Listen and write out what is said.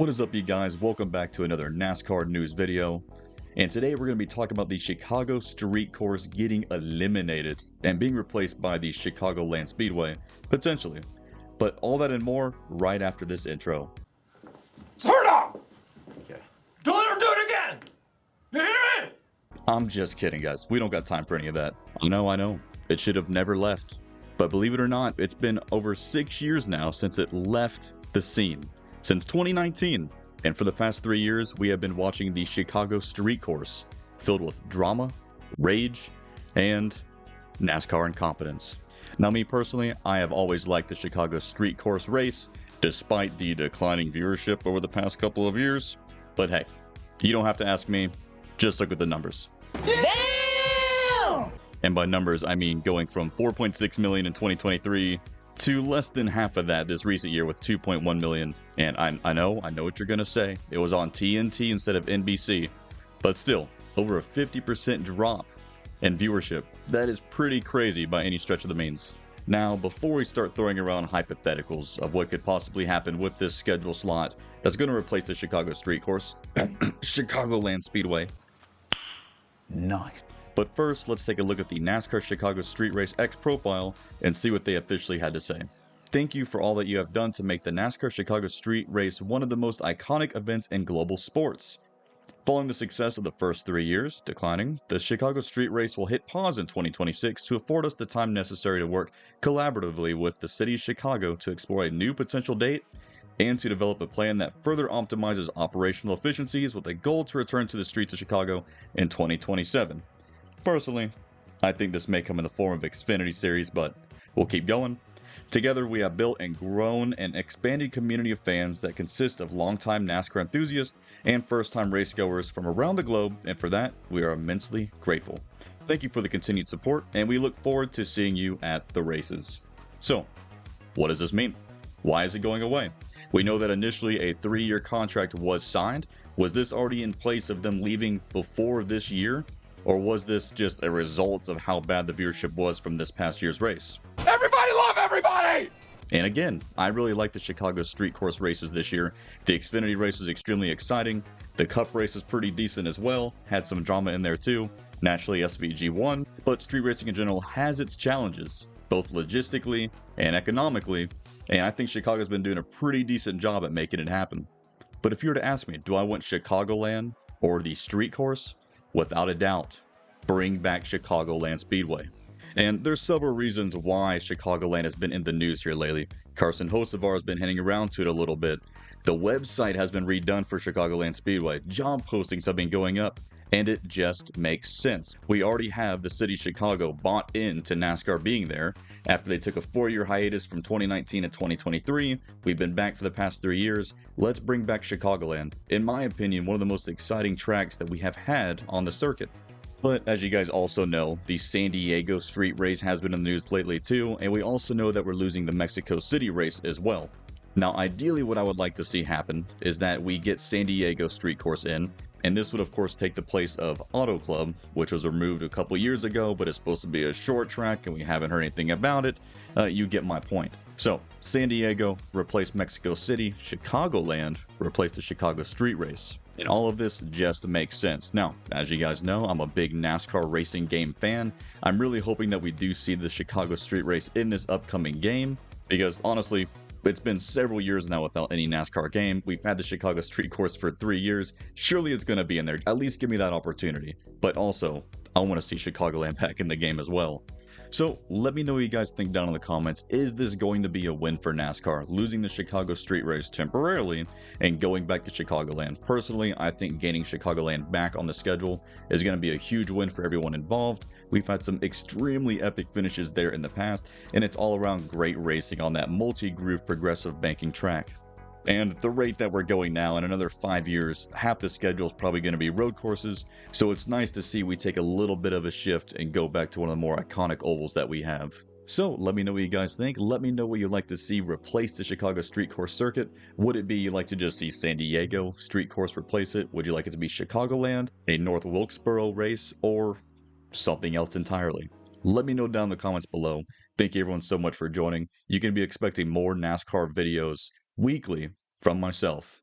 What is up, you guys? Welcome back to another NASCAR news video. And today we're going to be talking about the Chicago Street Course getting eliminated and being replaced by the Chicagoland Speedway, potentially. But all that and more right after this intro. Turn up! Okay. Don't ever do it again! You hear me? I'm just kidding, guys. We don't got time for any of that. I know. It should have never left. But believe it or not, it's been over 6 years now since it left the scene. Since 2019. And for the past 3 years, we have been watching the Chicago Street Course, filled with drama, rage, and NASCAR incompetence. Now, me personally, I have always liked the Chicago Street Course race, despite the declining viewership over the past couple of years. But hey, you don't have to ask me, just look at the numbers. Damn! And by numbers, I mean going from 4.6 million in 2023 to less than half of that this recent year with 2.1 million. And I know what you're gonna say. It was on TNT instead of NBC, but still, over a 50% drop in viewership. That is pretty crazy by any stretch of the means. Now, before we start throwing around hypotheticals of what could possibly happen with this schedule slot that's gonna replace the Chicago Street Course, Chicagoland Speedway. Nice. But first, let's take a look at the NASCAR Chicago Street Race X profile and see what they officially had to say. Thank you for all that you have done to make the NASCAR Chicago Street Race one of the most iconic events in global sports. Following the success of the first 3 years declining, the Chicago Street Race will hit pause in 2026 to afford us the time necessary to work collaboratively with the city of Chicago to explore a new potential date and to develop a plan that further optimizes operational efficiencies with a goal to return to the streets of Chicago in 2027. Personally, I think this may come in the form of Xfinity Series, but we'll keep going. Together, we have built and grown an expanded community of fans that consists of longtime NASCAR enthusiasts and first-time racegoers from around the globe, and for that, we are immensely grateful. Thank you for the continued support, and we look forward to seeing you at the races. So, what does this mean? Why is it going away? We know that initially a 3-year contract was signed. Was this already in place of them leaving before this year? Or was this just a result of how bad the viewership was from this past year's race? Everybody love everybody! And again, I really like the Chicago Street Course races this year. The Xfinity race was extremely exciting. The Cup race is pretty decent as well. Had some drama in there too. Naturally, SVG won. But street racing in general has its challenges, both logistically and economically. And I think Chicago's been doing a pretty decent job at making it happen. But if you were to ask me, do I want Chicagoland or the Street Course? Without a doubt, bring back Chicagoland Speedway. And there's several reasons why Chicagoland has been in the news here lately. Carson Hocevar has been heading around to it a little bit. The website has been redone for Chicagoland Speedway. Job postings have been going up, and it just makes sense. We already have the city of Chicago bought into NASCAR being there. After they took a 4-year hiatus from 2019 to 2023, we've been back for the past 3 years. Let's bring back Chicagoland. In my opinion, one of the most exciting tracks that we have had on the circuit. But as you guys also know, the San Diego Street Race has been in the news lately too, and we also know that we're losing the Mexico City race as well. Now, ideally what I would like to see happen is that we get San Diego Street Course in, and this would of course take the place of Auto Club, which was removed a couple years ago, but it's supposed to be a short track and we haven't heard anything about it. You get my point. So, San Diego replace Mexico City, Chicagoland replace the Chicago Street Race. And all of this just makes sense. Now, as you guys know, I'm a big NASCAR racing game fan. I'm really hoping that we do see the Chicago Street Race in this upcoming game, because honestly, it's been several years now without any NASCAR game. We've had the Chicago Street Course for 3 years. Surely it's going to be in there. At least give me that opportunity. But also, I want to see Chicagoland back in the game as well. So let me know what you guys think down in the comments. Is this going to be a win for NASCAR, losing the Chicago Street Race temporarily and going back to Chicagoland? Personally, I think gaining Chicagoland back on the schedule is going to be a huge win for everyone involved. We've had some extremely epic finishes there in the past, and it's all around great racing on that multi-groove progressive banking track. And the rate that we're going now, in another 5 years, half the schedule is probably going to be road courses, so it's nice to see we take a little bit of a shift and go back to one of the more iconic ovals that we have. So let me know what you guys think. Let me know what you'd like to see replace the Chicago Street Course circuit. Would it be you'd like to just see San Diego Street Course replace it? Would you like it to be Chicagoland, a North Wilkesboro race, or something else entirely? Let me know down in the comments below. Thank you everyone so much for joining. You can be expecting more NASCAR videos weekly from myself.